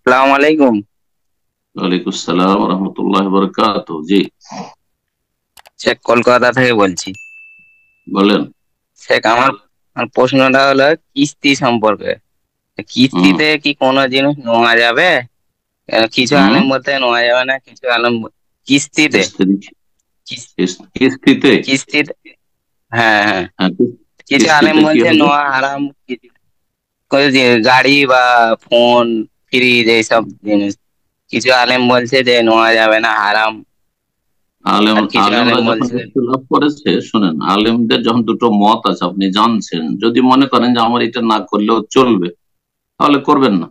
সালাম আলাইকুম। ওয়ালাইকুম আসসালাম রহমতুল্লাহ বরকাত। জি, শেখ কলকাতা থেকে বলছি। বলেন। শেখ আমার আমার প্রশ্নটা হলো কিস্তি সম্পর্কে। হুম। কিস্তিতে কি কোনো জিনিস নেওয়া যাবে? কিছু হুম। আলেম বলতে নেওয়া যাবে না, কিছু আলেম কিস্তিতে। কিস্তি- কিস- কিস্তিতে। কিস্তিতে, হ্যাঁ হ্যাঁ। হ্যাঁ, কিছু আলেম কিস্তিতে কি বলছে হবে? নেওয়া হারাম। কোনো গাড়ি বা ফোন, ফ্রিজ, এইসব জিনিস কিছু আলেম বলছে যে নেওয়া যাবে না, হারাম। আলেম আর কিছু আলেমরা আলেম যখন বলছে ইখতিলাফ করেছে, শুনেন, আলেমদের যখন দুটো মত আছে আপনি জানছেন, যদি মনে করেন যে আমার এটা না করলেও চলবে, তাহলে করবেন না।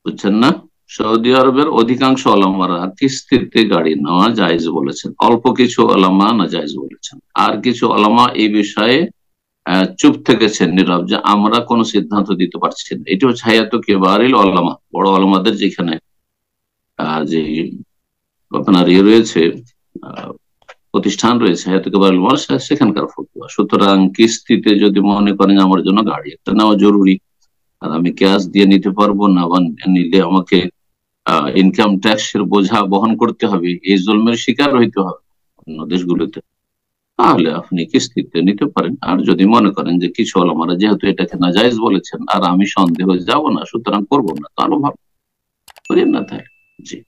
বুঝছেন না? সৌদি আরবের অধিকাংশ ওলামারা কিস্তিতে গাড়ি নেওয়া জায়েজ বলেছেন, অল্প কিছু ওলামা না জায়েজ বলেছেন, আর কিছু ওলামা এই বিষয়ে চুপ থেকেছেন, নীরব, যে আমরা কোনো সিদ্ধান্ত দিতে পারছি না। এটা হচ্ছে হায়াত কেবারিল ওলামা, বড় ওলামাদের যেখানে যে আপনার ইয়ে রয়েছে, আহ, প্রতিষ্ঠান রয়েছে, হায়াত কেবারিল ওলামা, সেখানকার ফতোয়া। সুতরাং কিস্তিতে যদি মনে করেন যে আমার জন্য গাড়ি একটা নেওয়া জরুরি, আর আমি ক্যাশ দিয়ে নিতে পারবো না, বা নিলে আমাকে ইনকাম ট্যাক্সের বোঝা বহন করতে হবে, এই জুলমের শিকার হইতে হবে অন্য দেশগুলোতে, তাহলে আপনি কিস্তিতে নিতে পারেন। আর যদি মনে করেন যে কিছু ওলামারা যেহেতু এটাকে নাজায়েজ বলেছেন আর আমি সন্দেহ যাব না, সুতরাং করবো না, তাহলে ভালো করেন না, তাই। জি।